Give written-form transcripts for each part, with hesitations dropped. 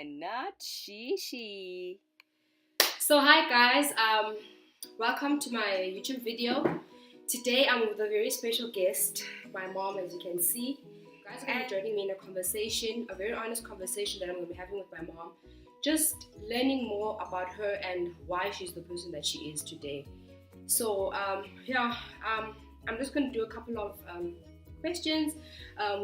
and not she. So hi guys, welcome to my YouTube video. Today I'm with a very special guest, my mom, as you can see. You guys are going to be joining me in a conversation, a very honest conversation that I'm going to be having with my mom. Just learning more about her and why she's the person that she is today. So I'm just going to do a couple of questions.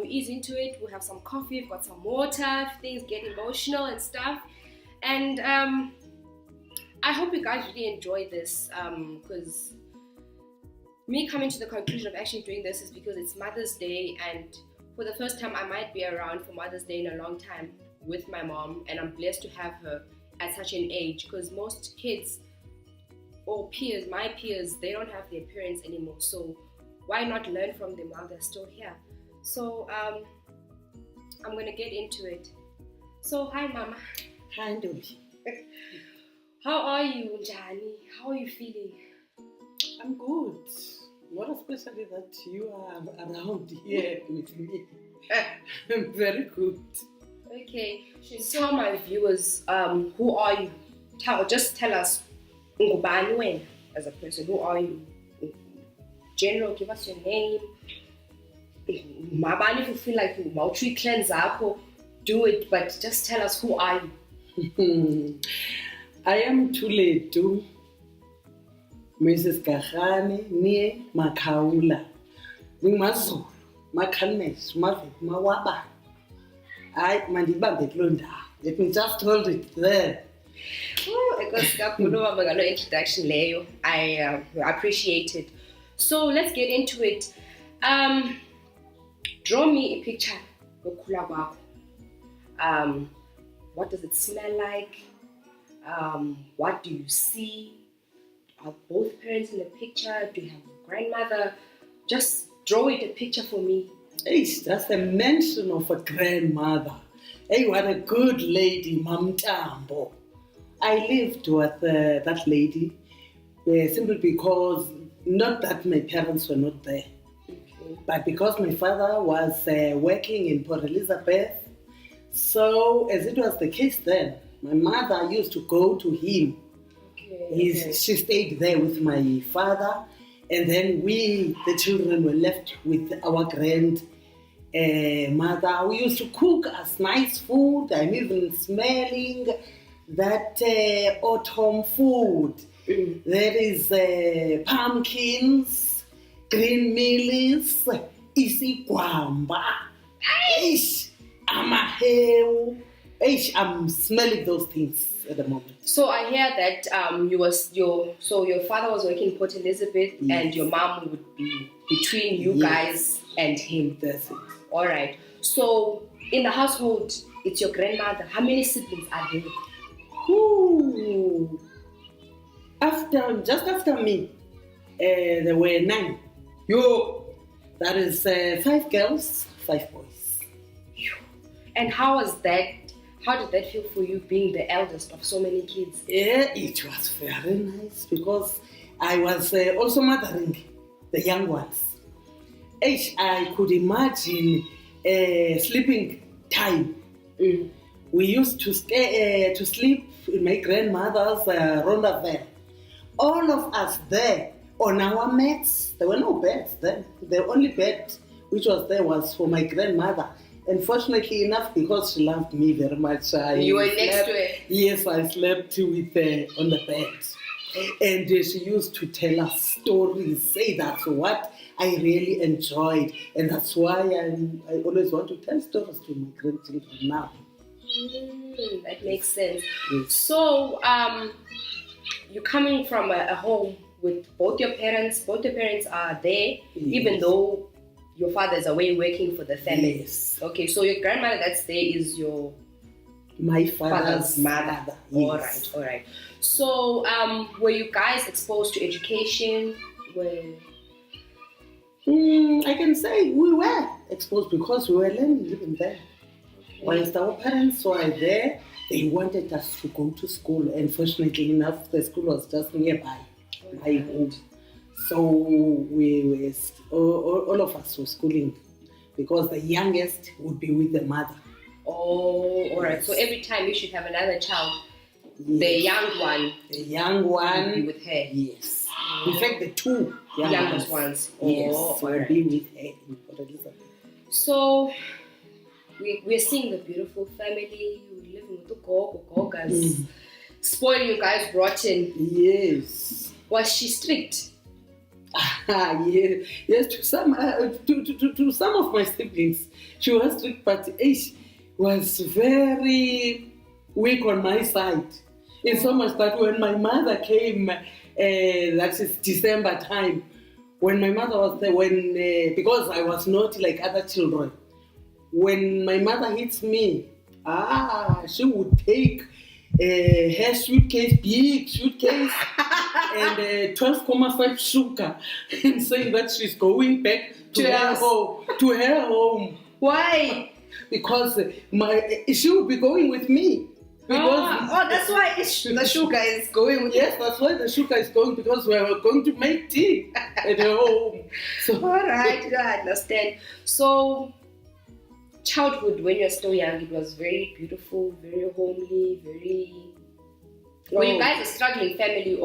We ease into it. We'll have some coffee, we've got some water, things get emotional and stuff. And I hope you guys really enjoy this because me coming to the conclusion of actually doing this is because it's Mother's Day, and for the first time I might be around for Mother's Day in a long time with my mom, and I'm blessed to have her at such an age, because most kids or peers, my peers, they don't have their parents anymore, so why not learn from them while they're still here? So I'm gonna get into it. So hi Mama. Hi Ndobi. How are you, Njani? How are you feeling? I'm good. More especially that you are around here with me. I'm very good. Okay, tell my viewers, who are you? Just tell us, ngubani wena as a person. Who are you? General, give us your name. Mabani, if you feel like you multi cleanse apple, do it. But just tell us, who are you? I am Tuletu, Mrs. Kahane, near Makaula. Mazu, Makanes, Mawaba. I Mandiba Betlunda. Let me just hold it there. Introduction, Leo. I appreciate it. So let's get into it. Draw me a picture of Kulabako. What does it smell like? What do you see? Are both parents in the picture? Do you have a grandmother? Just draw it a picture for me. Hey, that's a mention of a grandmother. Hey, what a good lady, Mam Tambo. I lived with that lady simply because, not that my parents were not there, but because my father was working in Port Elizabeth. So, as it was the case then, my mother used to go to him. She stayed there with my father, and then we, the children, were left with our grandmother. We used to cook us nice food. I'm even smelling that autumn food. There is pumpkins, green mealies, isigwamba, amahewu. I'm smelling those things at the moment. So I hear that your father was working in Port Elizabeth, yes, and your mom would be between you, yes, guys and him. That's it. All right. So in the household, it's your grandmother. How many siblings are there? Just after me, there were 9. That is 5 girls, 5 boys. And how did that feel for you, being the eldest of so many kids? Yeah, it was very nice because I was also mothering the young ones. I could imagine sleeping time. We used to stay to sleep in my grandmother's rondavel. All of us there on our mats. There were no beds then. The only bed which was there was for my grandmother. And fortunately enough, because she loved me very much, you were next to her. Yes, I slept with her on the bed. And she used to tell us stories. Say, that's what I really enjoyed. And that's why I always want to tell stories to my grandchildren now. That makes sense. Yes. So, you're coming from a home with both your parents. Both your parents are there, yes, even though your father is away working for the family. Yes. Okay, so your grandmother that's there is my father's mother. Yes. All right. So, were you guys exposed to education? I can say we were exposed because we were learning living there. Okay. Whilst our parents were there, they wanted us to go to school, and fortunately enough, the school was just nearby my home. So we were all of us were schooling because the youngest would be with the mother. Oh, all right. Yes. So every time you should have another child, Yes. the young one The young will one. be with her. Yes. In fact, the two Youngest ones. Yes. Oh, Will alright. be with her in Port Elizabeth. So we're seeing the beautiful family. We're living with the gogas. Spoil you guys rotten. Yes. Was she strict? Yes. Yes. To some of my siblings, she was strict, but she was very weak on my side. In so much that when my mother came, that is December time, when my mother was there, because I was not like other children, when my mother hits me, she would take her suitcase, big suitcase, and 12.5 sugar, and saying that she's going back to her home. Why? Because she would be going with me. Because that's why the sugar is going with yes, that's why the sugar is going, because we were going to make tea at her home. So Alright, I understand. So childhood when you're still young, it was very beautiful, very homely, very were you guys a struggling family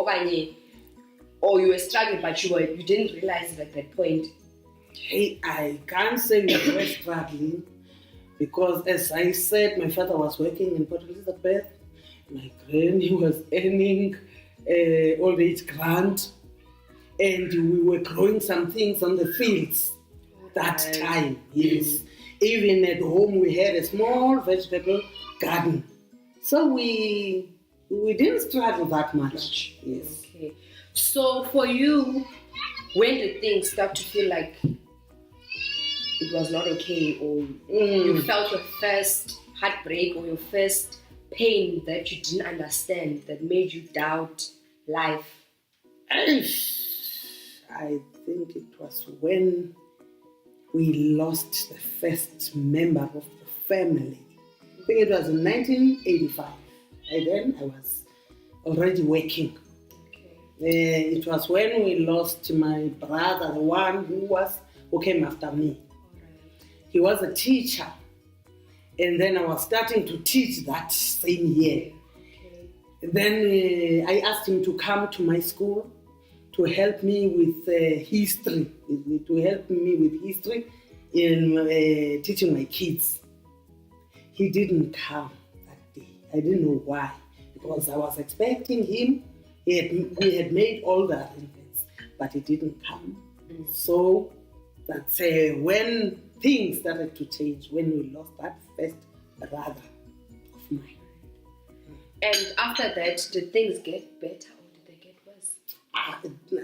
or you were struggling but you didn't realize it at that point? Hey, I can't say we were struggling, because as I said, my father was working in Port Elizabeth, my granny was earning old age grant, and we were growing some things on the fields that time. Yes. Even at home we had a small vegetable garden. So we didn't struggle that much. Yes. Okay. So for you, when did things start to feel like it was not okay, or you felt your first heartbreak or your first pain that you didn't understand that made you doubt life? I think it was when we lost the first member of the family. I think it was in 1985. And then I was already working. Okay. It was when we lost my brother, the one who came after me. He was a teacher, and then I was starting to teach that same year. Okay. Then I asked him to come to my school to help me with history, in teaching my kids. He didn't come that day. I didn't know why, because I was expecting him. We had made all the arrangements, but he didn't come. So that's when things started to change, when we lost that first brother of mine. And after that, did things get better or did they get worse?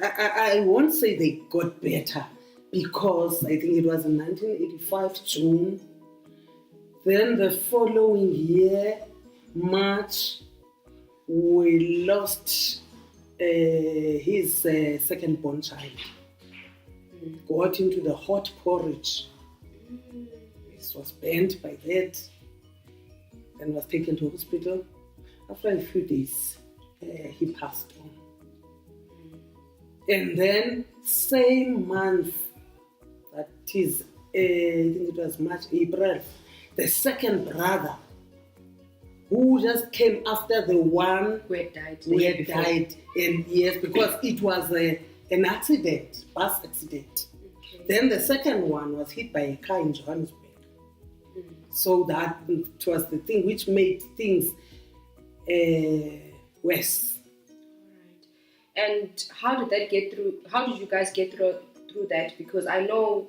I won't say they got better, because I think it was in 1985 June. Then the following year, March, we lost his second born child. Got into the hot porridge. He was burnt by that, and was taken to hospital. After a few days, he passed on. And then same month, that is, I think it was March, April, the second brother, who just came after the one Who had died? who had died, and yes, because it was an accident, bus accident. Okay. Then the second one was hit by a car in Johannesburg. So that was the thing which made things worse. Alright. And how did you guys get through that? Because I know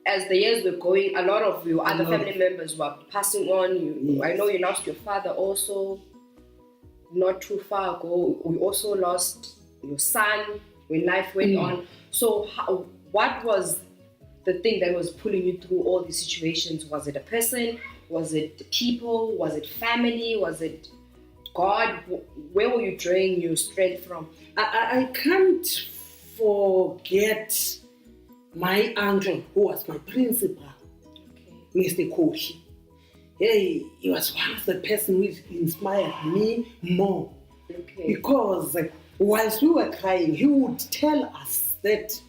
as the years were going, a lot of your other family members were passing on. I know you lost your father also not too far ago. We also lost your son when life went on. So what was the thing that was pulling you through all these situations? Was it a person? Was it people? Was it family? Was it God? Where were you drawing your strength from? I can't forget my uncle, who was my principal, Mr. Koshi. He was one of the person which inspired me more. Okay. Because whilst we were crying, he would tell us that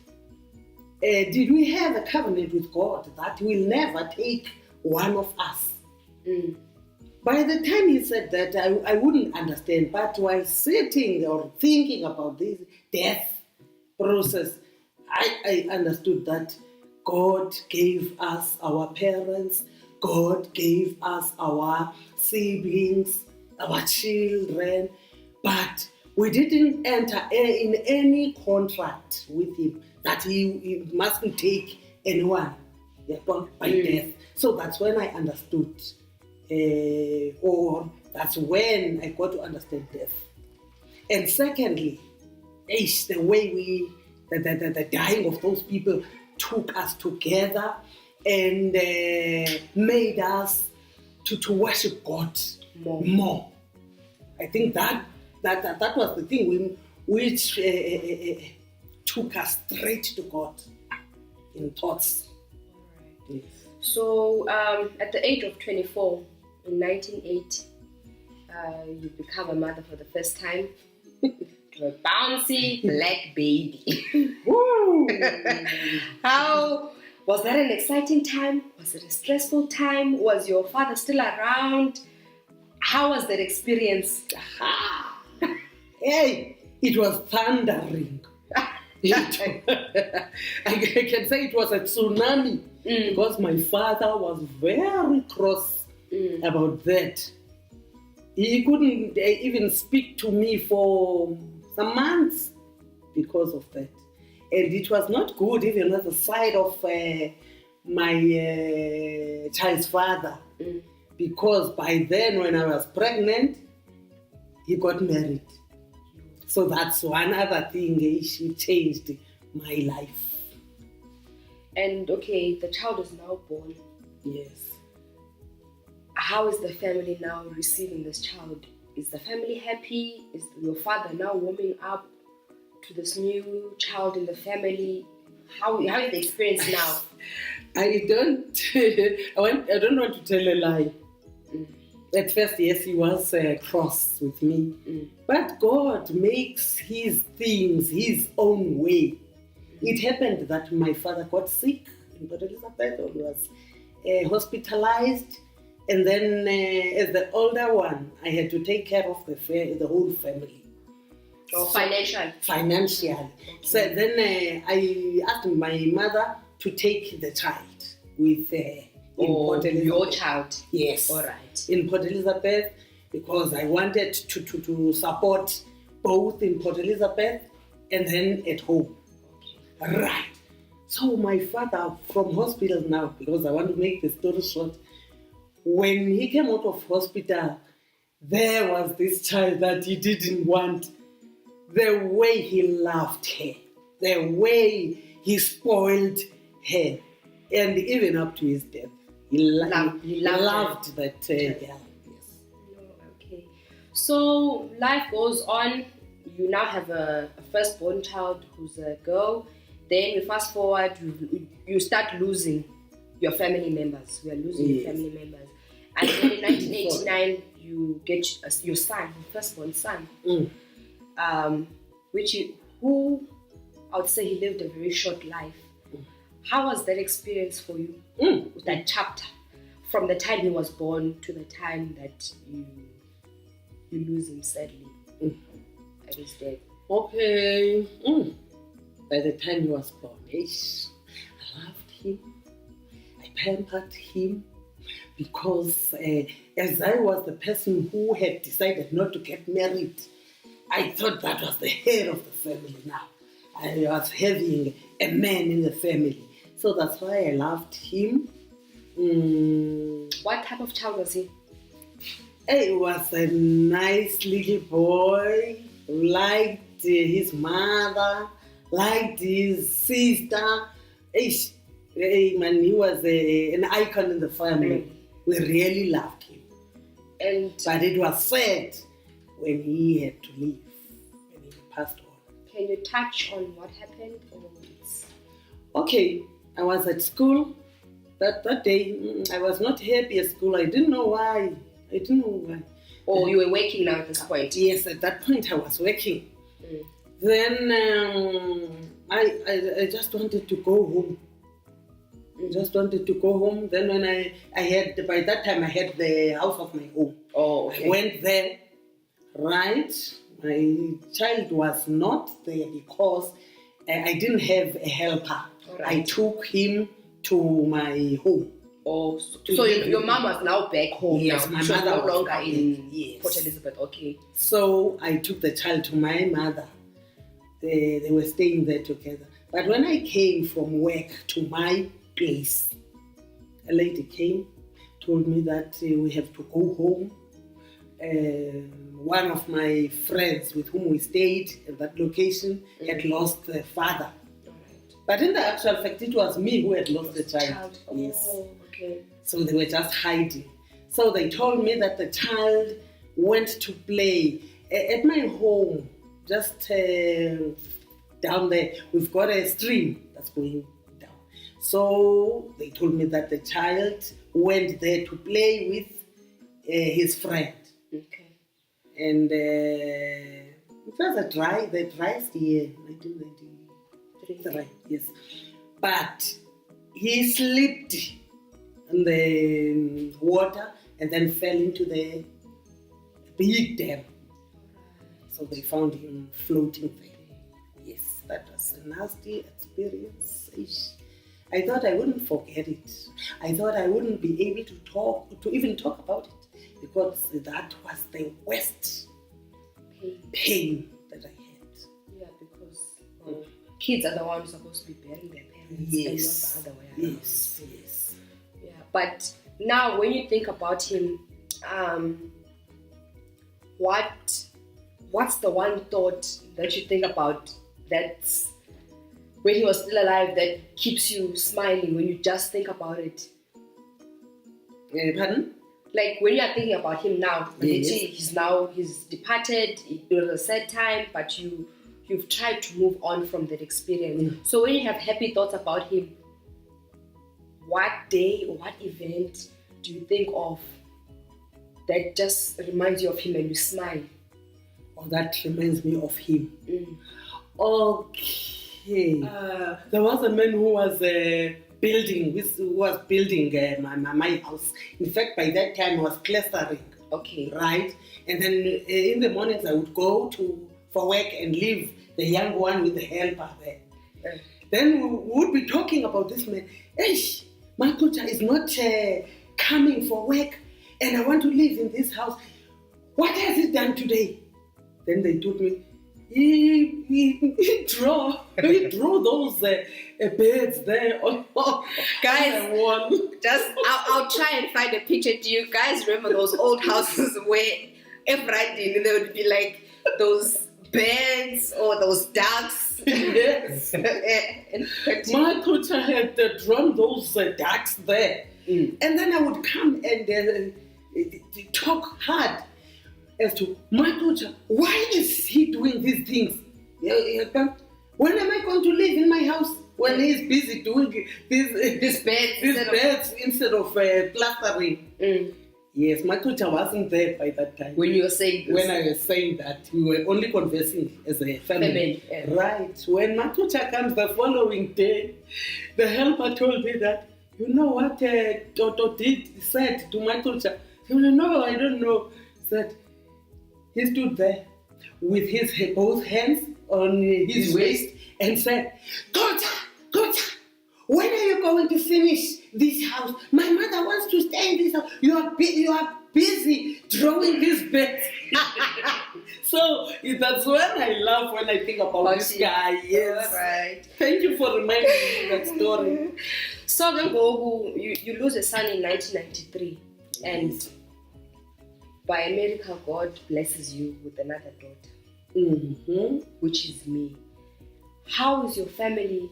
did we have a covenant with God that he will never take one of us By the time he said that, I wouldn't understand. But while sitting or thinking about this death process, I understood that God gave us our parents, God gave us our siblings, our children, but we didn't enter in any contract with him that he mustn't take anyone by death. So that's when I understood, or that's when I got to understand death. And secondly, the way the dying of those people took us together and made us to worship God more. I think that was the thing which took us straight to God in thoughts. Right. Yes. So at the age of 24, in 1980, you become a mother for the first time to a bouncy black baby. Woo! How was that? An exciting time? Was it a stressful time? Was your father still around? How was that experience? Hey, it was thundering. I can say it was a tsunami because my father was very cross about that. He couldn't even speak to me for some months because of that. And it was not good even at the side of my child's father, because by then when I was pregnant, he got married. So that's one other thing, she changed my life. And okay, the child is now born. Yes. How is the family now receiving this child? Is the family happy? Is your father now warming up to this new child in the family? How is the experience now? I don't want to tell a lie. At first, yes, he was cross with me. But God makes his things his own way. It happened that my father got sick in Port Elizabeth and was hospitalized. And then as the older one, I had to take care of the whole family. Or financially? Financially. Okay. So then I asked my mother to take the child with your child? Yes. All right. In Port Elizabeth, because I wanted to support both in Port Elizabeth and then at home. Okay. Right. So my father from hospital now, because I want to make the story short, when he came out of hospital, there was this child that he didn't want. The way he loved her, the way he spoiled her, and even up to his death, he loved that girl. Yes. Okay. So life goes on. You now have a firstborn child who's a girl. Then you fast forward, you start losing your family members. We are losing your family members. And then in 1989, you get your son, your firstborn son, who I would say he lived a very short life. How was that experience for you? With that chapter, from the time he was born to the time that you lose him sadly at his death? Okay. By the time he was born, I loved him. I pampered him. Because as I was the person who had decided not to get married, I thought that was the head of the family now. I was having a man in the family. So that's why I loved him. What type of child was he? He was a nice little boy, liked his mother, liked his sister. He was an icon in the family. We really loved him. But it was sad when he had to leave, when he passed on. Can you touch on what happened? Okay, I was at school. That day, I was not happy at school. I didn't know why. Oh, you were working now at this point? Yes, at that point I was working. Then I just wanted to go home. Just wanted to go home. Then when I had, by that time I had the house of my own. Oh, okay. I went there, right? My child was not there because I didn't have a helper. Right. I took him to my home. Oh, so your mom was now back home. Yes, now. my She was mother no was longer back in yes. Port Elizabeth. Okay. So I took the child to my mother. They were staying there together. But when I came from work to my place, a lady came, told me that we have to go home. One of my friends with whom we stayed at that location had lost their father. But in the actual fact, it was me who had lost the child. Oh, yes. okay. So they were just hiding. So they told me that the child went to play at my home, just down there. We've got a stream that's going down. So they told me that the child went there to play with his friend. Okay. And it was the driest year, 1993. Yes. But he slipped in the water and then fell into the big dam. So they found him floating there. Yes, that was a nasty experience. I thought I wouldn't forget it. I thought I wouldn't be able to even talk about it, because that was the worst pain that I had. Yeah, because kids are the ones supposed to be bearing their parents, yes. and not the other way around. Yes. Yeah, but now when you think about him, what's the one thought that you think about that's when he was still alive that keeps you smiling when you just think about it? Pardon? Like when you are thinking about him now, yes. he's departed. It was a sad time, but you've tried to move on from that experience. So when you have happy thoughts about him, what day or what event do you think of that just reminds you of him and you smile? Oh, that reminds me of him. Okay. There was a man who was building my house. In fact, by that time I was plastering. Okay. Right? And then in the mornings I would go for work and leave the young one with the helper there. Then we would be talking about this man. Eish, my daughter is not coming for work and I want to live in this house. What has he done today? Then they told me, he draw those birds there on guys, the wall. I'll try and find a picture. Do you guys remember those old houses where every Friday there would be like those birds or those ducks? Yes. My daughter had drawn those ducks there. And then I would come and talk hard as to my daughter, why is he doing these things? When am I going to live in my house when he's busy doing these beds instead of plastering? Yes, my daughter wasn't there by that time. When you were saying this? When I was saying that, we were only conversing as a family. Right. When my daughter comes the following day, the helper told me that, you know what Toto said to my daughter? She said, no, I don't know. Said, he stood there with his both hands on his waist and said, daughter, when are you going to finish this house? My mother wants to stay in this house. You are busy drawing these beds. So that's when I laugh when I think about this guy. Yes. All right. Thank you for reminding me that story. So then you lose a son in 1993 and by a miracle, God blesses you with another daughter, which is me. How is your family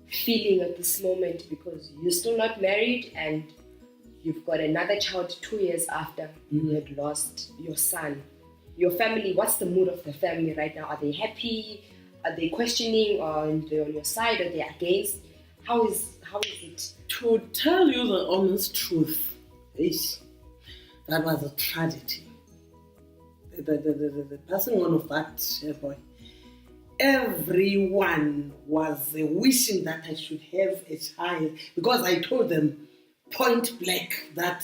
feeling at this moment? Because you're still not married and you've got another child 2 years after you had lost your son. Your family, what's the mood of the family right now? Are they happy? Are they questioning? Are they on your side? Are they against? How is it? To tell you the honest truth, that was a tragedy. The passing on of that boy. everyone was wishing that I should have a child, because I told them point blank that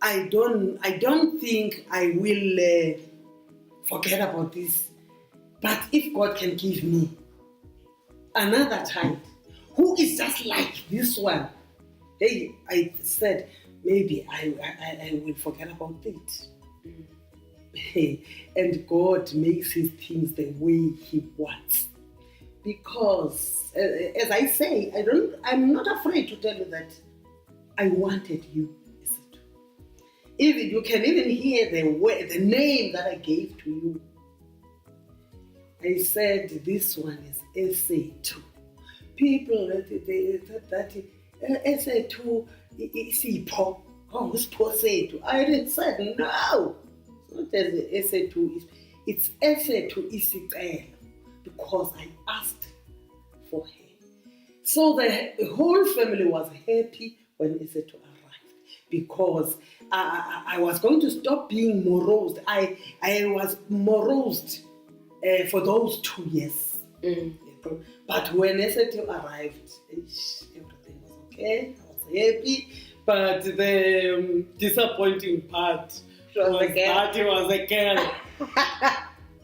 I don't think I will forget about this. But if God can give me another child who is just like this one, hey, I said maybe I will forget about it. And God makes his things the way he wants. Because as I say, I'm not afraid to tell you that I wanted you. Even you can even hear the name that I gave to you. I said this one is SA2. People they thought that SA2 is Ipo. Oh, it's SA2. I said no. It's not as SA2 is. It's SA2 is because I asked for her. So the whole family was happy when SA2 arrived, because I was going to stop being morose. I was morosed for those 2 years. But when SA2 arrived, everything was okay. I was happy. But the disappointing part was that it was a girl.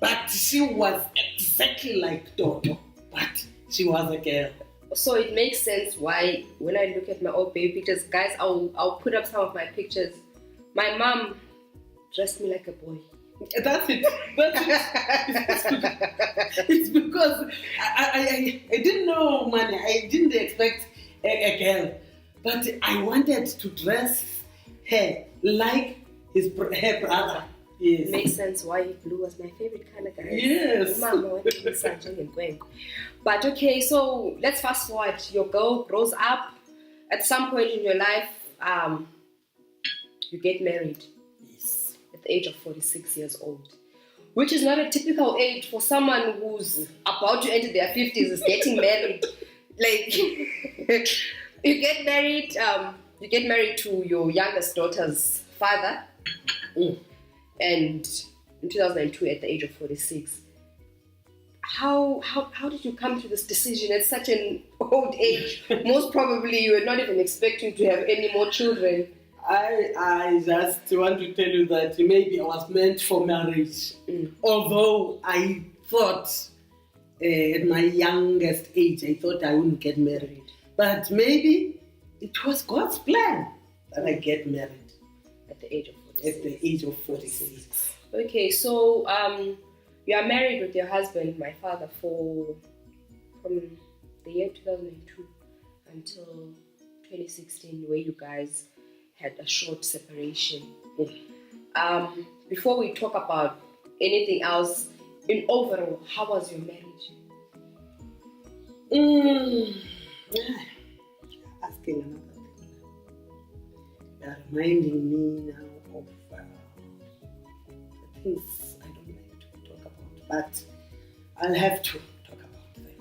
But she was exactly like Toto. But she was a girl. So it makes sense why when I look at my old baby pictures, guys, I'll put up some of my pictures. My mom dressed me like a boy. That's it. It's because I didn't know money. I didn't expect a girl, but I wanted to dress her like her brother. Yes. Makes sense why blue was my favorite color, guys. Yes. Mama, but okay, so let's fast forward. Your girl grows up. At some point in your life, you get married. Yes. At the age of 46 years old, which is not a typical age for someone who's about to enter their 50s is getting married. Like you get married to your youngest daughter's father. And in 2002, at the age of 46, how did you come to this decision at such an old age? Most probably you were not even expecting to have any more children. I just want to tell you that maybe I was meant for marriage. Although I thought at my youngest age, I thought I wouldn't get married. But maybe it was God's plan that I get married. At the age of 46. At the age of 46. Okay, so you are married with your husband, my father, from the year 2002 until 2016, where you guys had a short separation. Before we talk about anything else, in overall, how was your marriage? Asking another thing. You're reminding me now of the things I don't like to talk about, but I'll have to talk about them.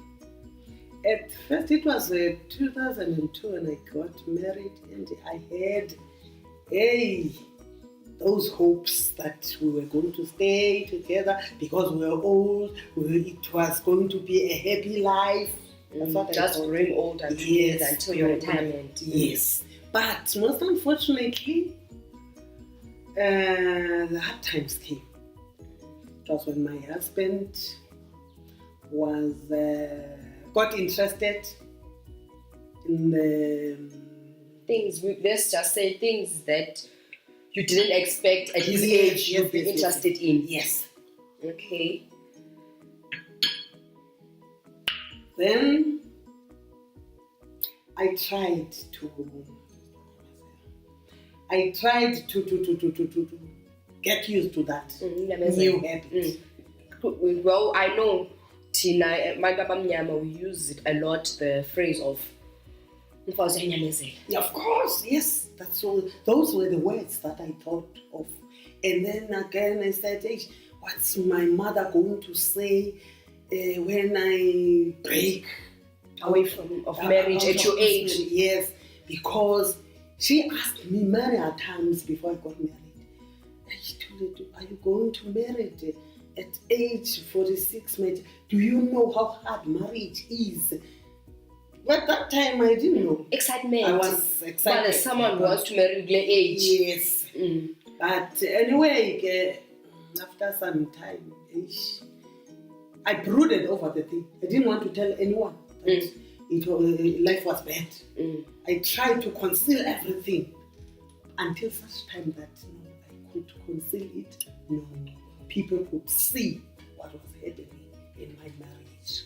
At first, it was 2002 when I got married, and I had those hopes that we were going to stay together because we were old. It was going to be a happy life. Just growing old and until your retirement. Yes. But most unfortunately, the hard times came. It was when my husband got interested in the things. Let's just say things that you didn't expect at his age you'd be interested in. Yes. Okay. Then I tried to get used to that new habit. Well, I know Tina, we use it a lot, the phrase of yeah, of course, yes. That's all. Those were the words that I thought of. And then again I said, hey, what's my mother going to say when I break away from marriage at your age? Yes, because she asked me many times before I got married. She told me, are you going to marry at age 46, do you know how hard marriage is? But that time I didn't know. Excitement. I was excited. But someone wants to marry at age. Yes. But anyway, after some time, I brooded over the thing. I didn't want to tell anyone that life was bad. I tried to conceal everything until such time that I could conceal it. No, people could see what was happening in my marriage.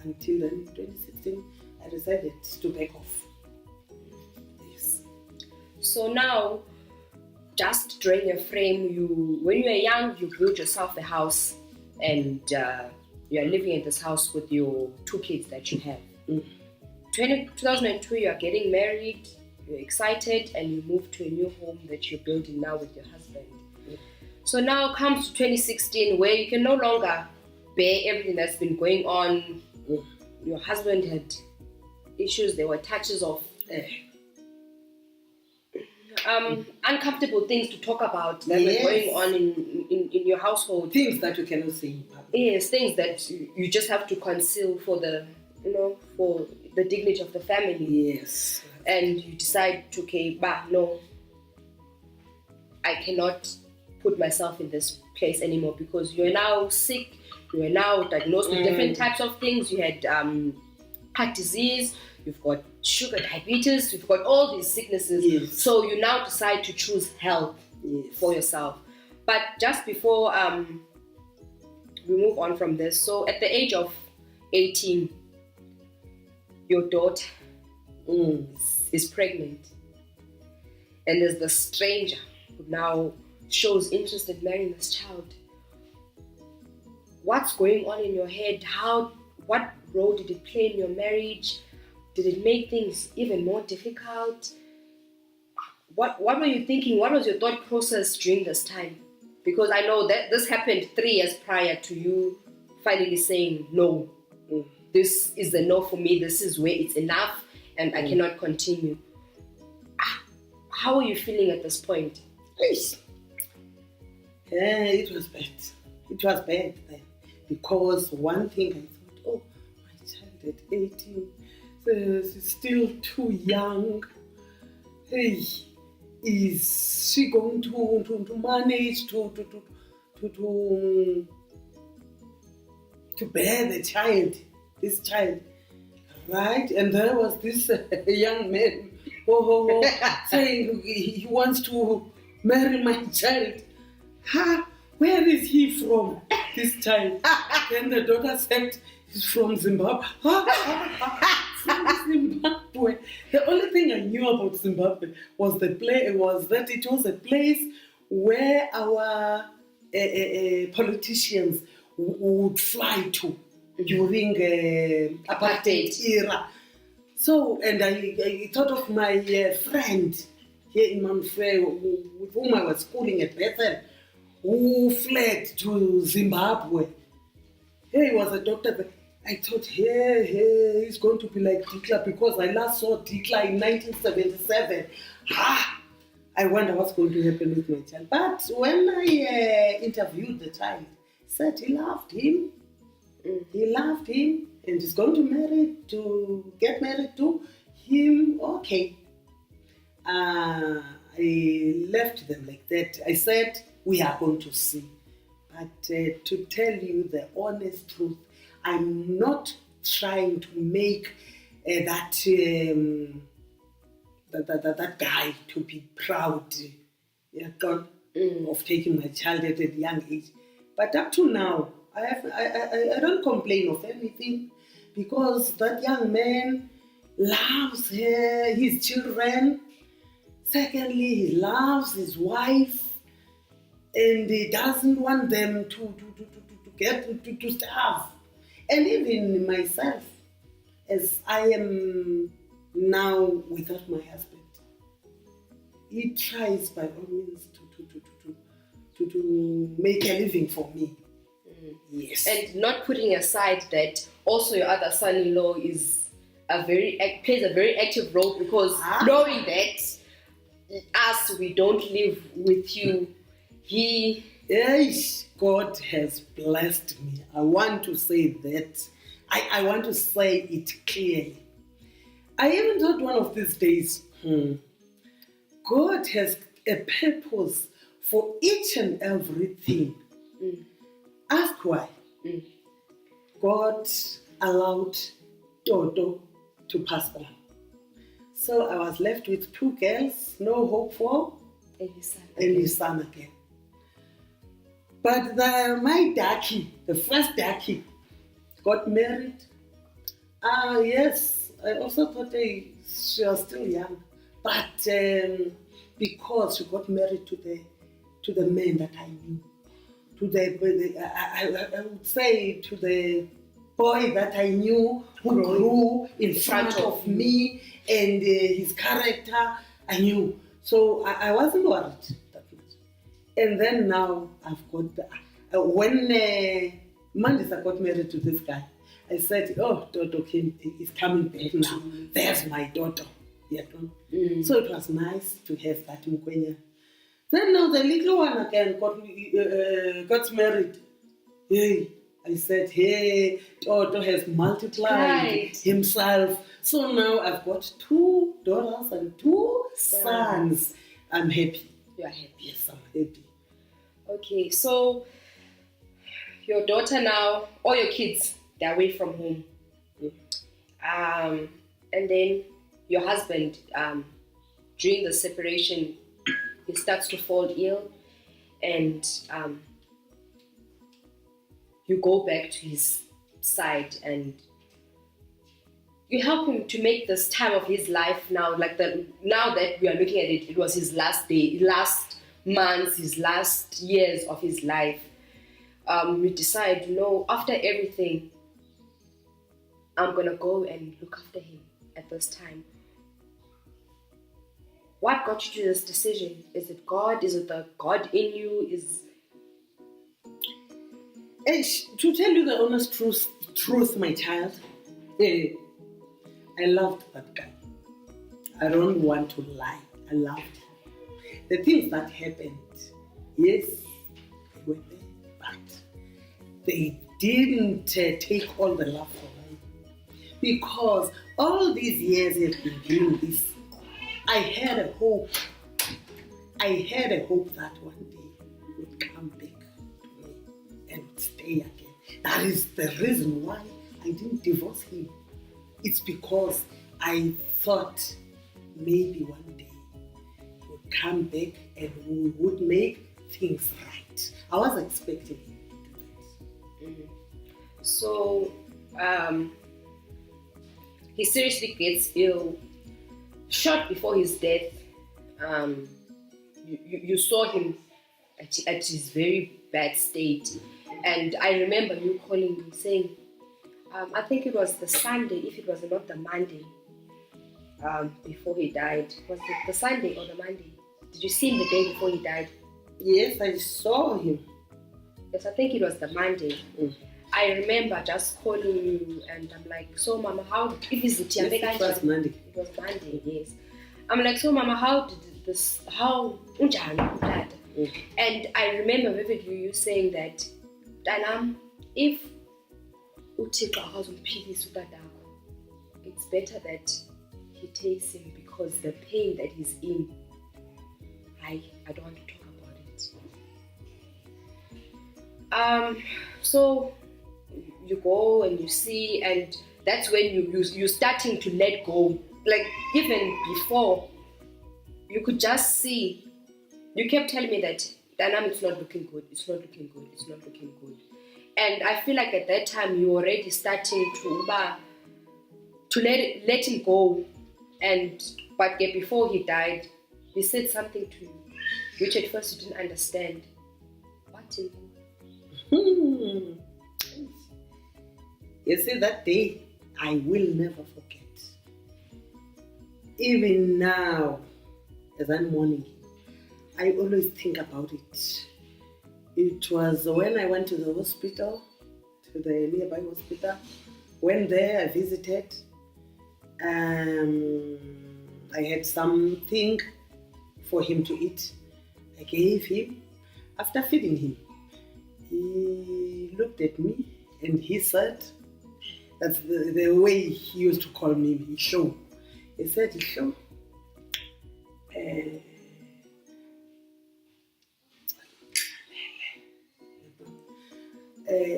Until then, in 2016, I decided to back off. Yes. So now, just drawing a frame, when you were young, you built yourself a house, and you are living in this house with your 2 kids that you have. 2002, you are getting married, you're excited, and you move to a new home that you're building now with your husband. So now comes to 2016, where you can no longer bear everything that's been going on. Your husband had issues, there were touches of uncomfortable things to talk about that were going on in your household. Things that you cannot say in public. Yes, things that you just have to conceal for the dignity of the family. Yes. And you decide to, no, I cannot put myself in this place anymore, because you're now sick, you are now diagnosed with different types of things. You had heart disease, you've got sugar, diabetes, you've got all these sicknesses. Yes. So you now decide to choose health for yourself. But just before we move on from this, so at the age of 18, your daughter is pregnant, and there's the stranger who now shows interest in marrying this child. What's going on in your head? What role did it play in your marriage? Did it make things even more difficult? What were you thinking? What was your thought process during this time? Because I know that this happened 3 years prior to you finally saying, no, this is a no for me, this is where it's enough, and I cannot continue. How are you feeling at this point? It was bad. It was bad then. Because one thing I thought, my child at 18, is still too young. Is she going to manage to bear the child, this child, right? And there was this young man saying he wants to marry my child. Where is he from, this child? Then the daughter said, he's from Zimbabwe. From Zimbabwe. The only thing I knew about Zimbabwe was that it was a place where our politicians would fly to during apartheid era. So, and I thought of my friend here in Manfred, with whom I was schooling at Bethel, who fled to Zimbabwe. He was a doctor. I thought, he's going to be like Dikla, because I last saw Dikla in 1977. I wonder what's going to happen with my child. But when I interviewed the child, he said he loved him. He loved him and is going to get married to him. Okay. I left them like that. I said, we are going to see. But to tell you the honest truth, I'm not trying to make that guy to be proud of taking my child at a young age. But up to now, I don't complain of anything, because that young man loves his children. Secondly, he loves his wife, and he doesn't want them to starve. And even myself, as I am now without my husband, he tries by all means to make a living for me. Yes. And not putting aside that also your other son-in-law plays a very active role, because knowing that we don't live with you, he Yes, God has blessed me. I want to say that. I want to say it clearly. I even thought one of these days, God has a purpose for each and everything. Ask why. God allowed Toto to pass on. So I was left with 2 girls, no hope for any son again. But my Daki, the first Daki, got married. Yes, I also thought she was still young. But because she got married to the man that I knew, I would say to the boy that I knew who grew in front of me, and his character I knew. So I wasn't worried that much. And then now I've got, when Mandis I got married to this guy, I said, oh, Toto is coming back now. There's my daughter. Yeah. So it was nice to have that Mukwenya. Then now the little one again got married. Hey, I said, hey, Toto has multiplied himself. So now I've got 2 daughters and 2 sons. I'm happy. You are happy? Yes, I'm happy. Okay, so your daughter now, all your kids, they're away from home. And then your husband, during the separation, he starts to fall ill, and you go back to his side and you help him to make this time of his life now, now that we are looking at it, it was his last day, last months, his last years of his life. We decide, after everything, I'm gonna go and look after him at this time. What got you to this decision? Is it God? Is it the God in you? To tell you the honest truth, my child, I loved that guy. I don't want to lie. I loved him. The things that happened, yes, they were there, but they didn't take all the love away. Because all these years I've been doing this, I had a hope. I had a hope that one day he would come back to me and would stay again. That is the reason why I didn't divorce him. It's because I thought maybe one day he would come back and we would make things right. I was expecting him to do that. So, he seriously gets ill. Short before his death, you saw him at his very bad state. And I remember you calling me saying, I think it was the Sunday, if it was not the Monday, before he died. Was it the Sunday or the Monday? Did you see him the day before he died? Yes, I saw him. Yes, I think it was the Monday. I remember just calling you and I'm like, so Mama, how is it? Yes, it was Monday. It was Monday, yes. I'm like, so Mama, how unjani? And I remember vividly you saying that, Danam, if uThixo akazumphilisa utadakho, it's better that he takes him because the pain that he's in, I don't want to talk about it. So you go and you see, and that's when you're starting to let go. Like even before, you could just see. You kept telling me that Danam, it's not looking good. It's not looking good. It's not looking good. And I feel like at that time you were already starting to let him go. But before he died, he said something to you, which at first you didn't understand. What in You see, that day, I will never forget. Even now, as I'm mourning him, I always think about it. It was when I went to the hospital, to the nearby hospital. Went there, I visited. I had something for him to eat. I gave him. After feeding him, He looked at me and he said, that's the way he used to call me, Isho. He said, Isho,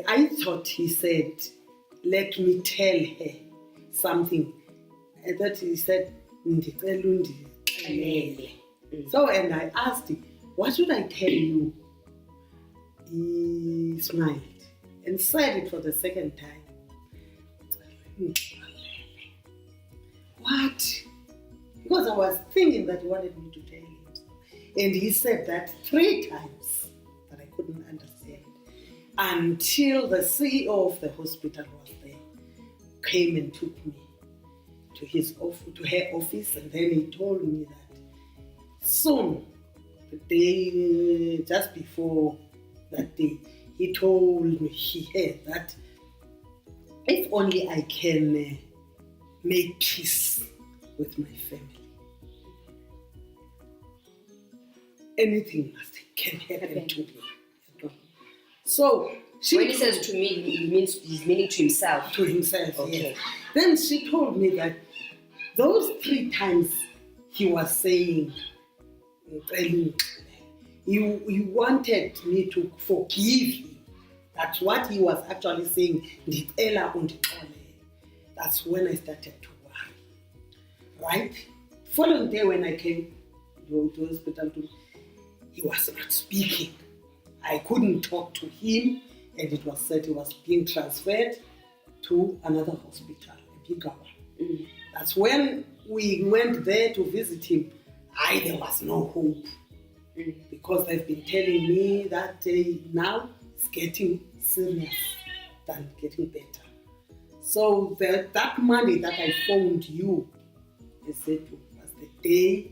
I thought he said, let me tell her something. I thought he said, "Ndicela undixelele." So, and I asked him, what should I tell you? He smiled and said it for the second time. What? Because I was thinking that he wanted me to tell him. And he said that 3 times, but I couldn't understand. Until the CEO of the hospital was there, came and took me to her office, and then he told me that soon, the day just before that day, he told me he heard that if only I can make peace with my family, anything can happen to me. So when he says to me, he's meaning to himself. To himself, okay. Yes. Then she told me that those 3 times he was saying, he wanted me to forgive him. That's what he was actually saying. That's when I started to worry. Right? Following day when I came to the hospital, he was not speaking. I couldn't talk to him, and it was said he was being transferred to another hospital, a bigger one. That's when we went there to visit him. There was no hope, because they've been telling me that now it's getting serious than getting better. So that Monday that I phoned you, I said was the day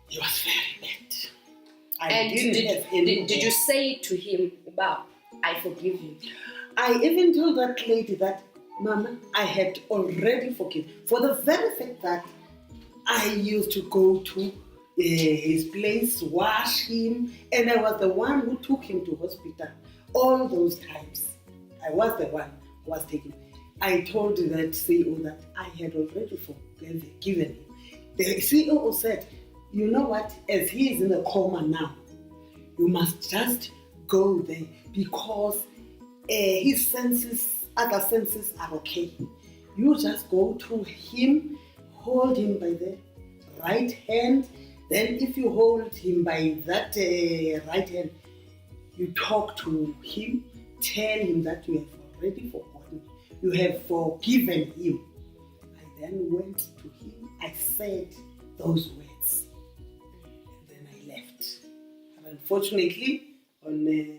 he was very bad. Did you say to him about, I forgive you? I even told that lady that, Mama, I had already forgiven, for the very fact that I used to go to his place, wash him, and I was the one who took him to hospital all those times. I was the one who was taking him. I told that CEO that I had already forgiven him. The CEO said, you know what, as he is in a coma now, you must just go there, because his other senses are okay. You just go to him, hold him by the right hand. Then if you hold him by that right hand, you talk to him, tell him that you have already forgotten, you have forgiven him. I then went to him, I said those words, and then I left. And unfortunately, on the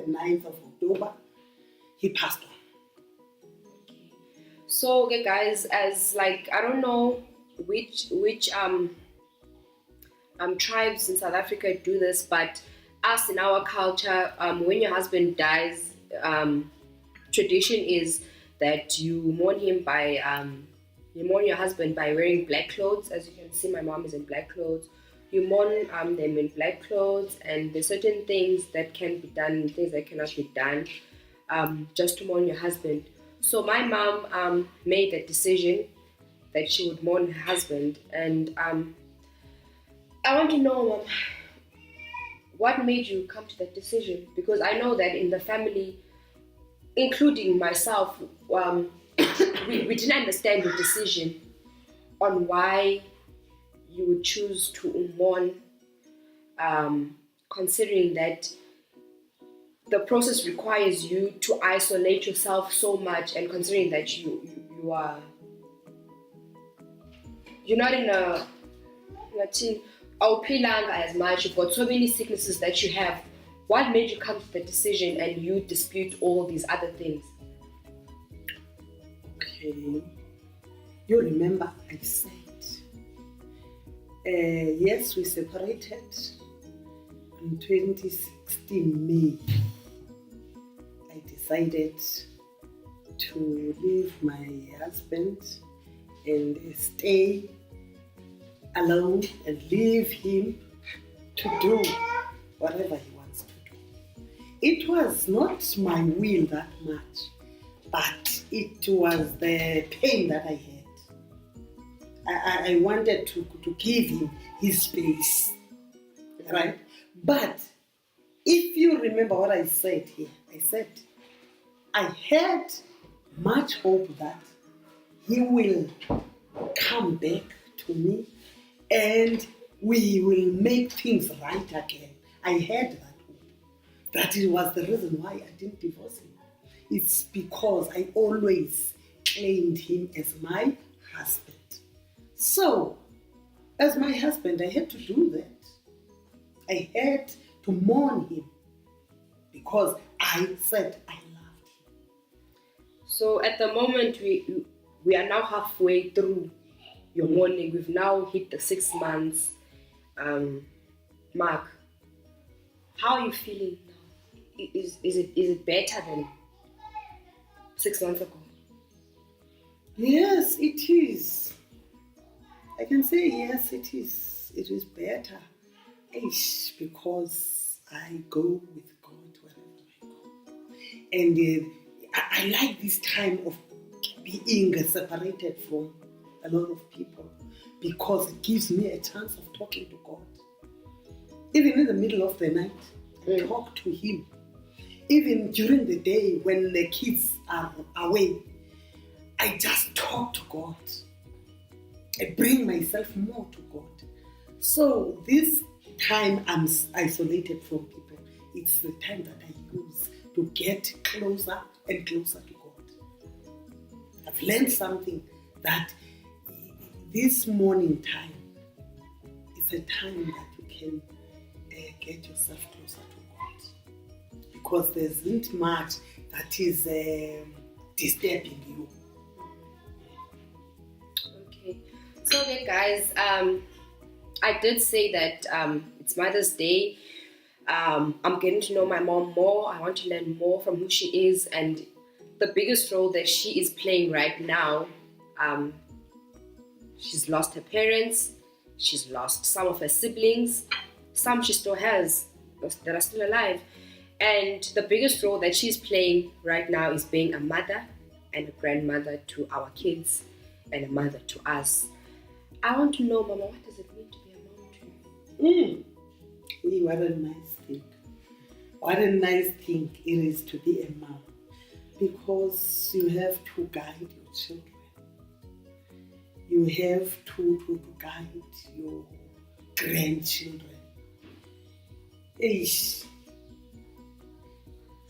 9th of October, he passed on. So, okay, guys, as like, I don't know which tribes in South Africa do this, but us in our culture, when your husband dies, tradition is that you mourn him by you mourn your husband by wearing black clothes. As you can see, my mom is in black clothes. You mourn them in black clothes, and there's certain things that can be done and things that cannot be done, just to mourn your husband. So my mom made that decision that she would mourn her husband, and I want to know, Mom, what made you come to that decision? Because I know that in the family, including myself, we didn't understand the decision on why you would choose to mourn, considering that the process requires you to isolate yourself so much, and considering that you're not in a as much, you've got so many sicknesses that you have. What made you come to the decision and you dispute all these other things? Okay, you remember I said, yes, we separated in 2016 May. I decided to leave my husband and stay alone and leave him to do whatever he wants to it was not my will that much, but it was the pain that I had. I wanted to give him his space, right? But if you remember what I said here, I said I had much hope that he will come back to me and we will make things right again. I had that hope. That it was the reason why I didn't divorce him. It's because I always claimed him as my husband. So, as my husband, I had to do that. I had to mourn him because I said I loved him. So at the moment, we are now halfway through your mourning. We've now hit the 6 months mark. How are you feeling now? Is it better than 6 months ago? Yes, it is. I can say yes, it is. It is better. Because I go with God wherever I go. And I like this time of being separated from a lot of people because it gives me a chance of talking to God. Even in the middle of the night, I talk to Him. Even during the day when the kids are away, I just talk to God. I bring myself more to God. So this time I'm isolated from people, it's the time that I use to get closer and closer to God. I've learned something that this morning time is a time that you can get yourself closer to God because there isn't much that is disturbing you. Okay, so then guys, I did say that it's Mother's Day. I'm getting to know my mom more. I want to learn more from who she is and the biggest role that she is playing right now. She's lost her parents. She's lost some of her siblings. Some she still has that are still alive. And the biggest role that she's playing right now is being a mother and a grandmother to our kids and a mother to us. I want to know, Mama, what does it mean to be a mom to you? What a nice thing. What a nice thing it is to be a mom. Because you have to guide your children. You have to guide your grandchildren. Eish.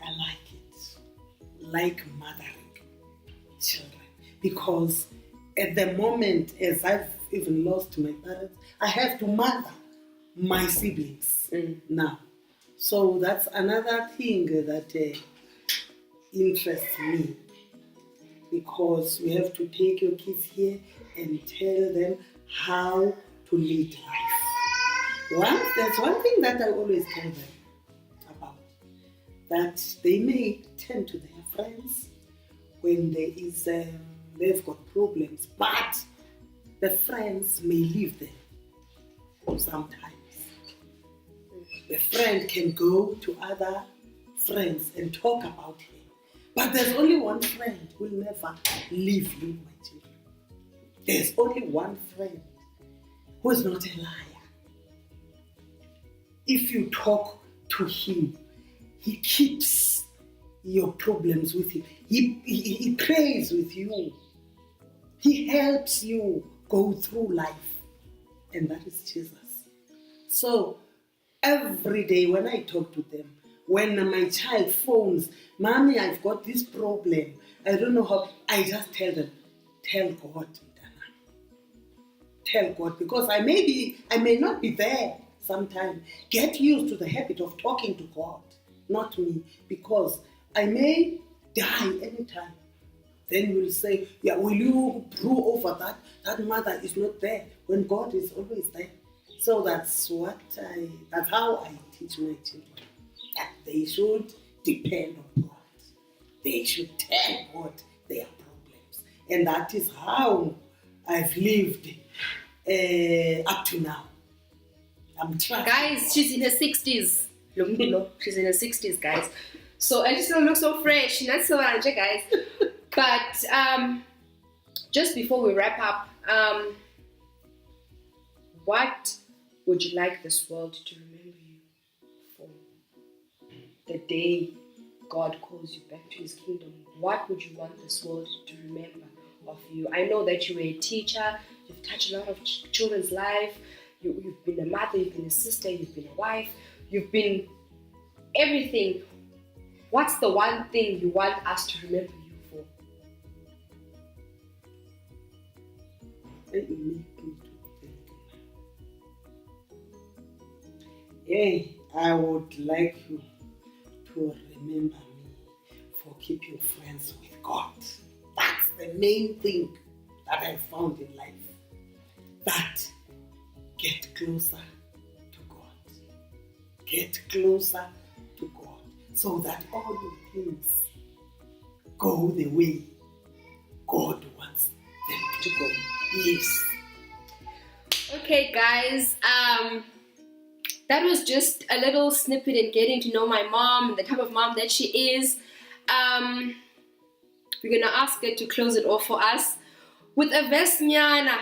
I like it. Like mothering children. Because at the moment, as I've even lost my parents, I have to mother my siblings now. So that's another thing that interests me, because you have to take your kids here and tell them how to lead life. That's one thing that I always tell them about, that they may turn to their friends when they've got problems, but the friends may leave them sometimes. The friend can go to other friends and talk about him. But there's only one friend who will never leave you, my children. There's only one friend who is not a liar. If you talk to him, he keeps your problems with you. He prays with you. He helps you go through life. And that is Jesus. So every day when I talk to them, when my child phones, Mommy, I've got this problem, I don't know how, I just tell them, tell God, Dana. Tell God, because I may not be there sometime. Get used to the habit of talking to God, not me, because I may die anytime. Then we'll say, yeah, will you brew over that? That mother is not there when God is always there. So that's how I teach my children, that they should depend on God. They should tell God their problems. And that is how I've lived up to now. I'm trying. Guys, she's in her 60s. She's in her 60s, guys. So, and she still looks so fresh. That's so much, guys. But just before we wrap up, what would you like this world to remember you for? The day God calls you back to His kingdom, what would you want this world to remember of you? I know that you were a teacher, you've touched a lot of children's life, you've been a mother, you've been a sister, you've been a wife, you've been everything. What's the one thing you want us to remember you for? Let me make me to think. Hey, I would like you to remember me for keeping friends with God. That's the main thing that I found in life. That get closer to God. Get closer to God so that all your things go the way God wants them to go. Yes. Okay, guys, that was just a little snippet in getting to know my mom and the type of mom that she is. We're gonna ask her to close it off for us with a verse nyana.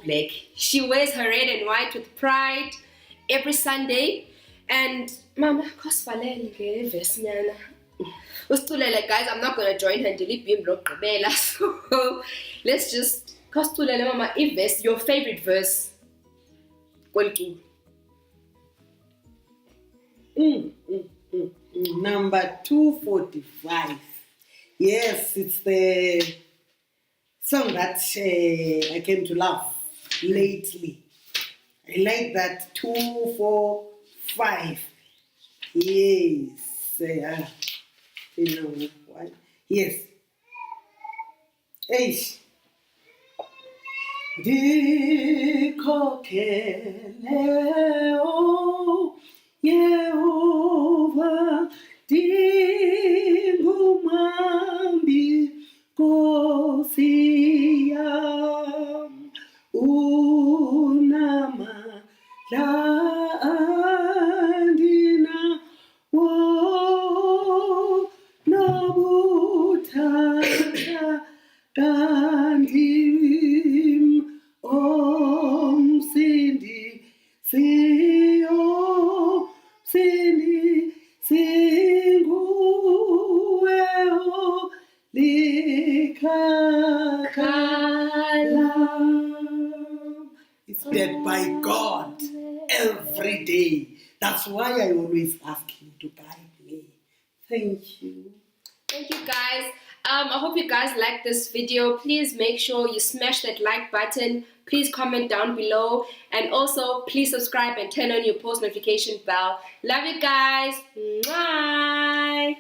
Black. She wears her red and white with pride every Sunday. And Mama, guys, I'm not gonna join her until so let's just Mama, if verse, your favorite verse. Number 245. Yes, it's the song that I came to love lately. I like that 245. Yes. You know what? Yes. Eish. Dikhokhele o Yehova dingumambi Nkosi yam unamandla andinawo nobuthanda kandim Sindi singuwe likakala. It's led by God every day. That's why I always ask Him to guide me. Thank you. Thank you, guys. I hope you guys like this video. Please make sure you smash that like button. Please comment down below. And also, please subscribe and turn on your post notification bell. Love you guys. Bye.